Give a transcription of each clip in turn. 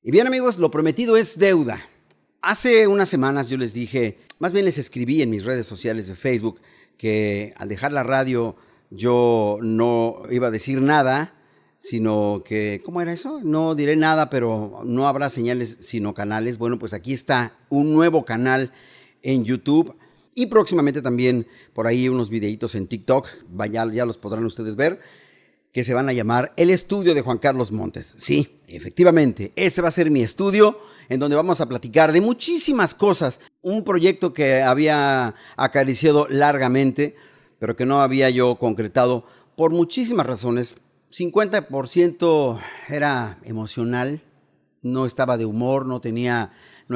Y bien amigos, lo prometido es deuda. Hace unas semanas yo les dije, más bien les escribí en mis redes sociales de Facebook que al dejar la radio yo no iba a decir nada, sino que, ¿cómo era eso? No diré nada, pero no habrá señales sino canales. Bueno, pues aquí está un nuevo canal en YouTube y próximamente también por ahí unos videitos en TikTok, ya los podrán ustedes ver, que se van a llamar El Estudio de Juan Carlos Montes. Sí, efectivamente, ese va a ser mi estudio en donde vamos a platicar de muchísimas cosas. Un proyecto que había acariciado largamente, pero que no había yo concretado por muchísimas razones. 50% era emocional, no estaba de humor, no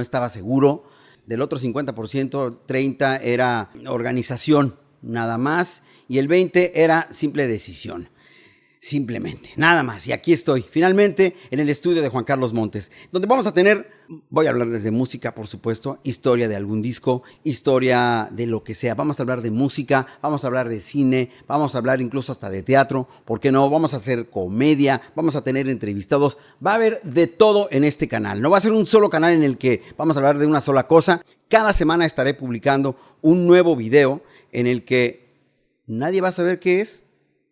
estaba seguro. Del otro 50%, 30% era organización, nada más. Y el 20% era simple decisión. Simplemente, nada más. Y aquí estoy, finalmente, en el estudio de Juan Carlos Montes, donde vamos a tener, voy a hablarles de música, por supuesto, historia de algún disco, historia de lo que sea. Vamos a hablar de música, vamos a hablar de cine, vamos a hablar incluso hasta de teatro, ¿por qué no? Vamos a hacer comedia, vamos a tener entrevistados, va a haber de todo en este canal. No va a ser un solo canal en el que vamos a hablar de una sola cosa. Cada semana estaré publicando un nuevo video en el que nadie va a saber qué es.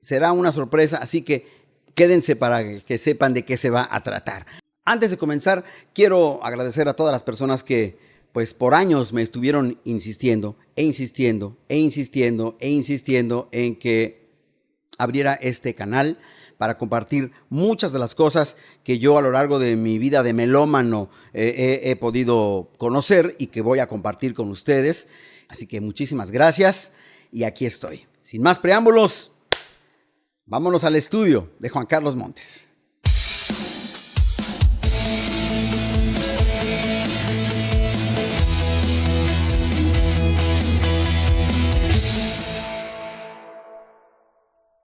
Será una sorpresa, así que quédense para que sepan de qué se va a tratar. Antes de comenzar, quiero agradecer a todas las personas que, pues por años me estuvieron insistiendo en que abriera este canal para compartir muchas de las cosas que yo a lo largo de mi vida de melómano he podido conocer y que voy a compartir con ustedes. Así que muchísimas gracias y aquí estoy. Sin más preámbulos, vámonos al estudio de Juan Carlos Montes.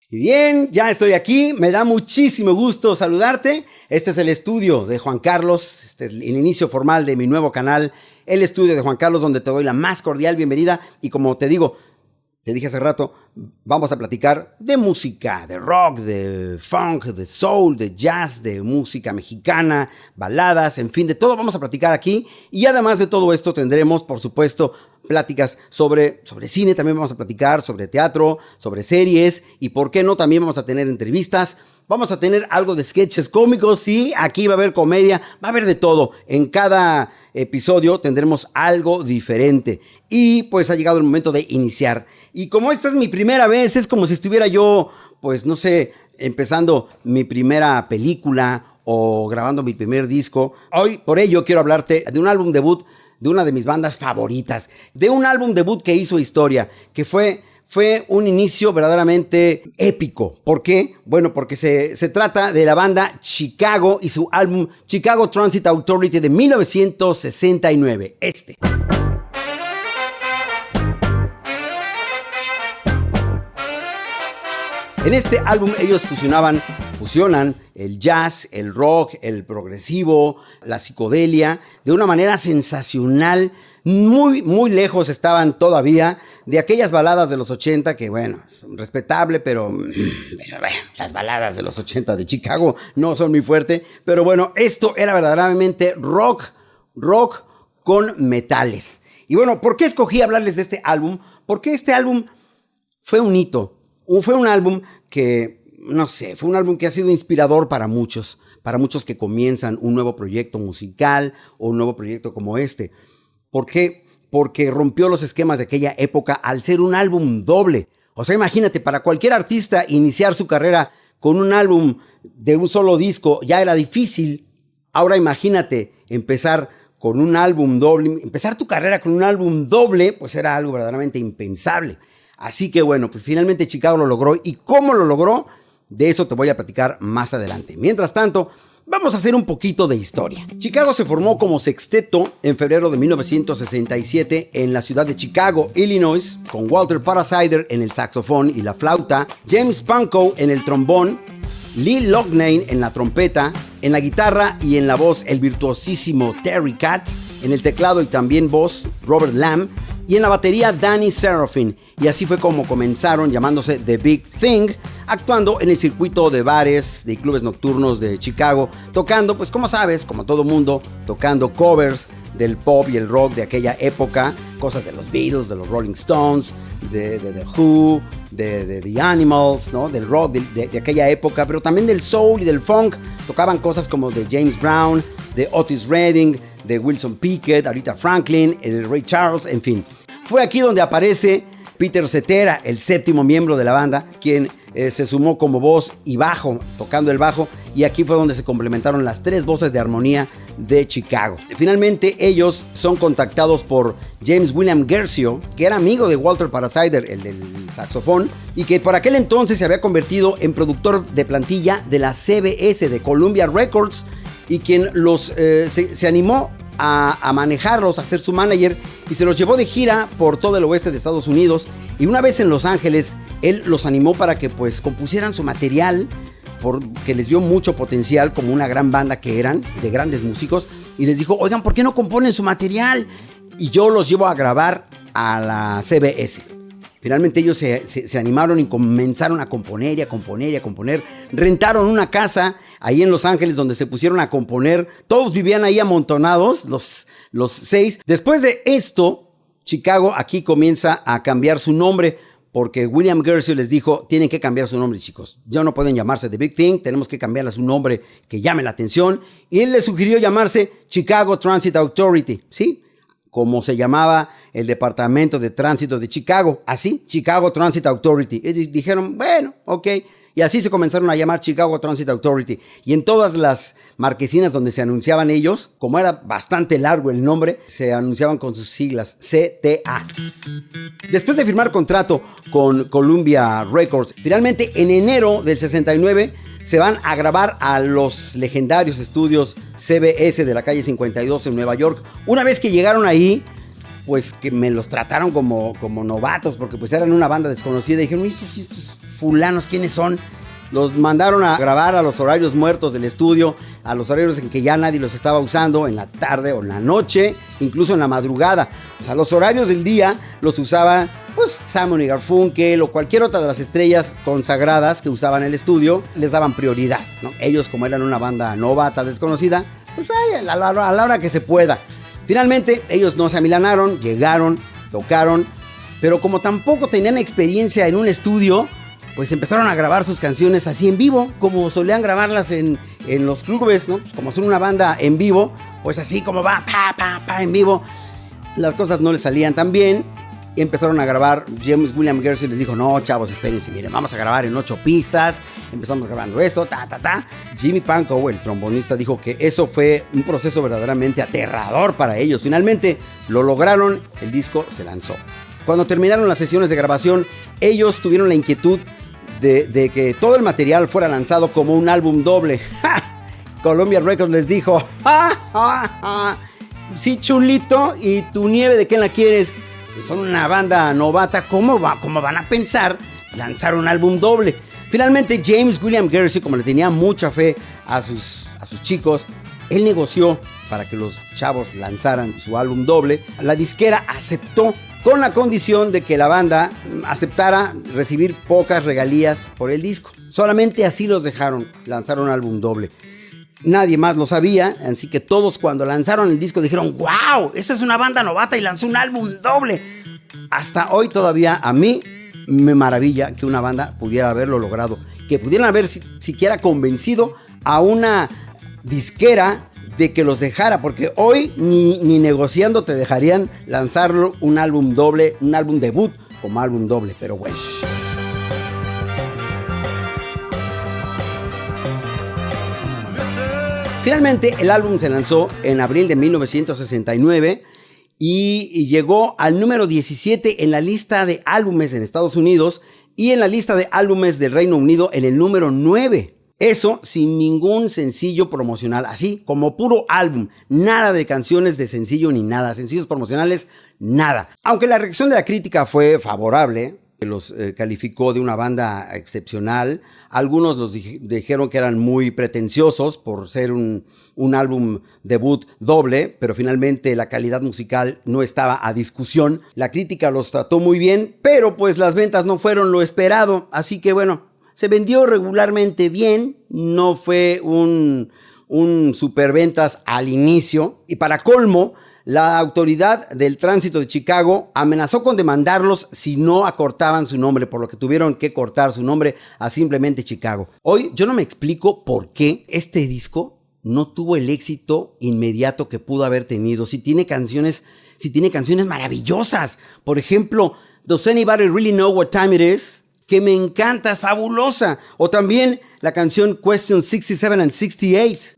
Y bien, ya estoy aquí, me da muchísimo gusto saludarte. Este es el estudio de Juan Carlos, este es el inicio formal de mi nuevo canal, el estudio de Juan Carlos, donde te doy la más cordial bienvenida y como te dije hace rato, vamos a platicar de música, de rock, de funk, de soul, de jazz, de música mexicana, baladas, en fin, de todo vamos a platicar aquí. Y además de todo esto tendremos, por supuesto, pláticas sobre cine, también vamos a platicar sobre teatro, sobre series y, ¿por qué no? También vamos a tener entrevistas. Vamos a tener algo de sketches cómicos, sí, aquí va a haber comedia, va a haber de todo. En cada episodio tendremos algo diferente. Y pues ha llegado el momento de iniciar. Y como esta es mi primera vez, es como si estuviera yo, pues no sé, empezando mi primera película o grabando mi primer disco. Hoy, por ello, quiero hablarte de un álbum debut de una de mis bandas favoritas. De un álbum debut que hizo historia, que fue un inicio verdaderamente épico. ¿Por qué? Bueno, porque se trata de la banda Chicago y su álbum Chicago Transit Authority de 1969. En este álbum ellos fusionan el jazz, el rock, el progresivo, la psicodelia, de una manera sensacional. Muy, muy lejos estaban todavía de aquellas baladas de los 80 que, bueno, son respetable, pero bueno, las baladas de los 80 de Chicago no son muy fuerte. Pero bueno, esto era verdaderamente rock con metales. Y bueno, ¿por qué escogí hablarles de este álbum? Porque este álbum fue un hito. Fue un álbum que, no sé, fue un álbum que ha sido inspirador para muchos que comienzan un nuevo proyecto musical o un nuevo proyecto como este. ¿Por qué? Porque rompió los esquemas de aquella época al ser un álbum doble. O sea, imagínate, para cualquier artista iniciar su carrera con un álbum de un solo disco ya era difícil. Ahora imagínate empezar con un álbum doble, empezar tu carrera con un álbum doble, pues era algo verdaderamente impensable. Así que bueno, pues finalmente Chicago lo logró. ¿Y cómo lo logró? De eso te voy a platicar más adelante. Mientras tanto, vamos a hacer un poquito de historia. Chicago se formó como sexteto en febrero de 1967 en la ciudad de Chicago, Illinois, con Walter Parasider en el saxofón y la flauta, James Pankow en el trombón, Lee Loughnane en la trompeta, en la guitarra y en la voz el virtuosísimo Terry Kath, en el teclado y también voz Robert Lamb, y en la batería Danny Seraphine. Y así fue como comenzaron, llamándose The Big Thing, actuando en el circuito de bares, de clubes nocturnos de Chicago, tocando, pues como sabes, como todo mundo, tocando covers del pop y el rock de aquella época, cosas de los Beatles, de los Rolling Stones, de The Who, de The Animals, ¿no? Del rock de aquella época, pero también del soul y del funk. Tocaban cosas como de James Brown, de Otis Redding, de Wilson Pickett, Aretha Franklin, el Ray Charles, en fin. Fue aquí donde aparece Peter Cetera, el séptimo miembro de la banda, quien se sumó como voz y bajo, tocando el bajo, y aquí fue donde se complementaron las tres voces de armonía de Chicago. Finalmente ellos son contactados por James William Guercio, que era amigo de Walter Parasider, el del saxofón, y que por aquel entonces se había convertido en productor de plantilla de la CBS, de Columbia Records, y quien se animó a manejarlos, a ser su manager, y se los llevó de gira por todo el oeste de Estados Unidos. Y una vez en Los Ángeles, él los animó para que pues compusieran su material, porque les vio mucho potencial como una gran banda que eran, de grandes músicos, y les dijo, oigan, ¿por qué no componen su material? Y yo los llevo a grabar a la CBS. Finalmente ellos se animaron y comenzaron a componer y a componer y a componer. Rentaron una casa ahí en Los Ángeles donde se pusieron a componer. Todos vivían ahí amontonados, los seis. Después de esto, Chicago aquí comienza a cambiar su nombre, porque William Guercio les dijo, tienen que cambiar su nombre, chicos. Ya no pueden llamarse The Big Thing, tenemos que cambiarle su nombre que llame la atención. Y él les sugirió llamarse Chicago Transit Authority, ¿sí? Como se llamaba el Departamento de Tránsito de Chicago, así, Chicago Transit Authority. Y dijeron, bueno, ok. Y así se comenzaron a llamar Chicago Transit Authority. Y en todas las marquesinas donde se anunciaban ellos, como era bastante largo el nombre, se anunciaban con sus siglas, CTA. Después de firmar contrato con Columbia Records, finalmente en enero del 69 se van a grabar a los legendarios estudios CBS de la calle 52 en Nueva York. Una vez que llegaron ahí, pues que me los trataron como novatos, porque pues eran una banda desconocida. Y dijeron, estos fulanos, ¿quiénes son? Los mandaron a grabar a los horarios muertos del estudio, a los horarios en que ya nadie los estaba usando, en la tarde o en la noche, incluso en la madrugada. O sea, los horarios del día los usaban pues Simon y Garfunkel o cualquier otra de las estrellas consagradas que usaban el estudio, les daban prioridad, ¿no? Ellos, como eran una banda novata, desconocida, pues a la hora que se pueda. Finalmente, ellos no se amilanaron, llegaron, tocaron, pero como tampoco tenían experiencia en un estudio, pues empezaron a grabar sus canciones así en vivo, como solían grabarlas en los clubes, ¿no? Pues como son una banda en vivo, pues así como va, en vivo, las cosas no les salían tan bien. Y empezaron a grabar. James William Guercio les dijo, no, chavos, espérense, miren, vamos a grabar en 8 pistas. Empezamos grabando esto, Jimmy Pankow, el trombonista, dijo que eso fue un proceso verdaderamente aterrador para ellos. Finalmente lo lograron, el disco se lanzó. Cuando terminaron las sesiones de grabación, ellos tuvieron la inquietud de que todo el material fuera lanzado como un álbum doble. Columbia Records les dijo, sí, chulito, ¿y tu nieve de quién la quieres? Son una banda novata, ¿cómo van a pensar lanzar un álbum doble? Finalmente James William Guercio, como le tenía mucha fe a sus chicos, él negoció para que los chavos lanzaran su álbum doble. La disquera aceptó, con la condición de que la banda aceptara recibir pocas regalías por el disco. Solamente así los dejaron lanzar un álbum doble. Nadie más lo sabía, así que todos cuando lanzaron el disco dijeron, ¡wow! Esa es una banda novata y lanzó un álbum doble. Hasta hoy todavía a mí me maravilla que una banda pudiera haberlo logrado, que pudieran haber siquiera convencido a una disquera de que los dejara, porque hoy ni negociando te dejarían lanzarlo un álbum doble, un álbum debut como álbum doble, pero bueno. Finalmente, el álbum se lanzó en abril de 1969 y llegó al número 17 en la lista de álbumes en Estados Unidos y en la lista de álbumes del Reino Unido en el número 9. Eso sin ningún sencillo promocional, así como puro álbum. Nada de canciones de sencillo ni nada, sencillos promocionales, nada. Aunque la reacción de la crítica fue favorable, los calificó de una banda excepcional. Algunos los dijeron que eran muy pretenciosos por ser un álbum debut doble, pero finalmente la calidad musical no estaba a discusión. La crítica los trató muy bien, pero pues las ventas no fueron lo esperado. Así que bueno, se vendió regularmente bien, no fue un superventas al inicio. Y para colmo, la autoridad del tránsito de Chicago amenazó con demandarlos si no acortaban su nombre, por lo que tuvieron que cortar su nombre a simplemente Chicago. Hoy yo no me explico por qué este disco no tuvo el éxito inmediato que pudo haber tenido. Si tiene canciones maravillosas. Por ejemplo, Does Anybody Really Know What Time It Is? Que me encanta, es fabulosa. O también la canción Question 67 and 68.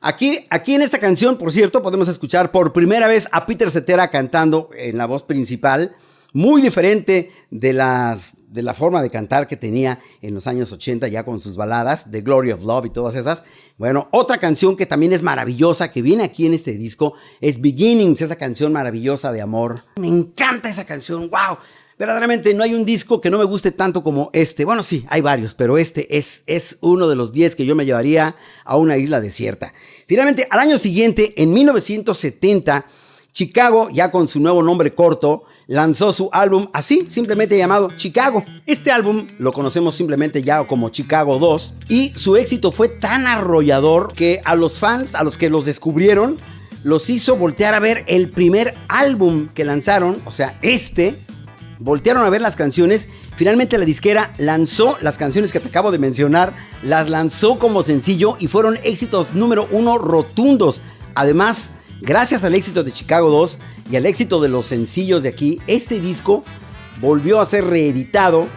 Aquí en esta canción, por cierto, podemos escuchar por primera vez a Peter Cetera cantando en la voz principal, muy diferente de la forma de cantar que tenía en los años 80 ya con sus baladas, The Glory of Love y todas esas. Bueno, otra canción que también es maravillosa, que viene aquí en este disco, es Beginnings, esa canción maravillosa de amor. Me encanta esa canción, wow. Verdaderamente no hay un disco que no me guste tanto como este. Bueno, sí, hay varios, pero este es uno de los 10 que yo me llevaría a una isla desierta. Finalmente, al año siguiente, en 1970, Chicago, ya con su nuevo nombre corto, lanzó su álbum así, simplemente llamado Chicago. Este álbum lo conocemos simplemente ya como Chicago 2, y su éxito fue tan arrollador que a los fans, a los que los descubrieron, los hizo voltear a ver el primer álbum que lanzaron, o sea, voltearon a ver las canciones. Finalmente la disquera lanzó las canciones que te acabo de mencionar, las lanzó como sencillo y fueron éxitos número 1 rotundos. Además, gracias al éxito de Chicago 2 y al éxito de los sencillos de aquí, este disco volvió a ser reeditado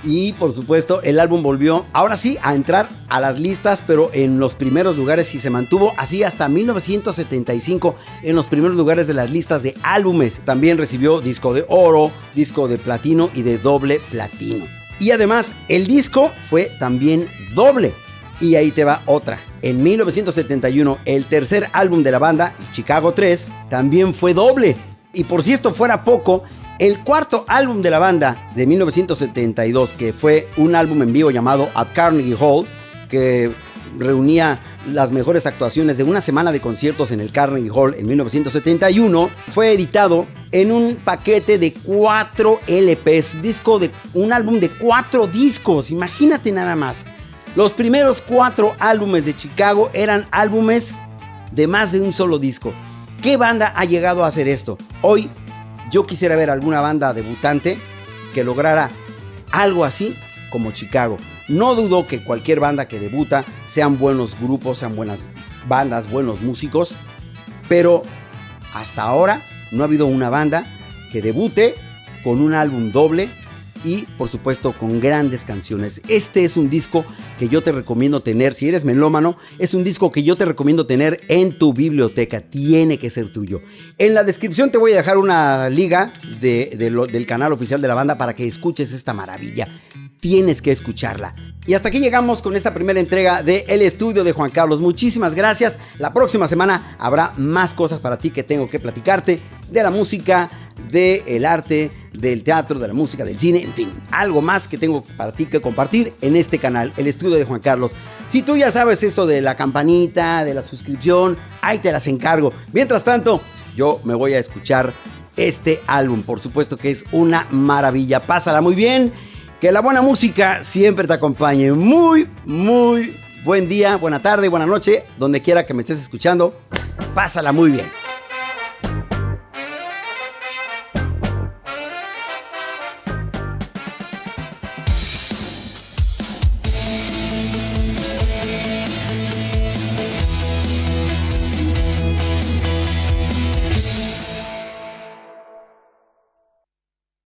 y por supuesto el álbum volvió ahora sí a entrar a las listas, pero en los primeros lugares, y se mantuvo así hasta 1975 en los primeros lugares de las listas de álbumes. También recibió disco de oro, disco de platino y de doble platino. Y además el disco fue también doble. Y ahí te va otra. En 1971 el tercer álbum de la banda, Chicago 3, también fue doble. Y por si esto fuera poco, el cuarto álbum de la banda de 1972, que fue un álbum en vivo llamado At Carnegie Hall, que reunía las mejores actuaciones de una semana de conciertos en el Carnegie Hall en 1971, fue editado en un paquete de 4 LPs, un álbum de 4 discos, imagínate nada más. Los primeros 4 álbumes de Chicago eran álbumes de más de un solo disco. ¿Qué banda ha llegado a hacer esto? Hoy yo quisiera ver alguna banda debutante que lograra algo así como Chicago. No dudo que cualquier banda que debuta sean buenos grupos, sean buenas bandas, buenos músicos, pero hasta ahora no ha habido una banda que debute con un álbum doble y por supuesto con grandes canciones. Este es un disco que yo te recomiendo tener, si eres melómano, es un disco que yo te recomiendo tener en tu biblioteca, tiene que ser tuyo. En la descripción te voy a dejar una liga del canal oficial de la banda para que escuches esta maravilla, tienes que escucharla. Y hasta aquí llegamos con esta primera entrega de El Estudio de Juan Carlos. Muchísimas gracias. La próxima semana habrá más cosas para ti que tengo que platicarte, de la música, del arte, del teatro, de la música, del cine, en fin, algo más que tengo para ti que compartir en este canal, El Estudio de Juan Carlos. Si tú ya sabes esto de la campanita, de la suscripción, ahí te las encargo. Mientras tanto, yo me voy a escuchar este álbum, por supuesto que es una maravilla. Pásala muy bien, que la buena música siempre te acompañe. Muy, muy buen día, buena tarde, buena noche, donde quiera que me estés escuchando. Pásala muy bien.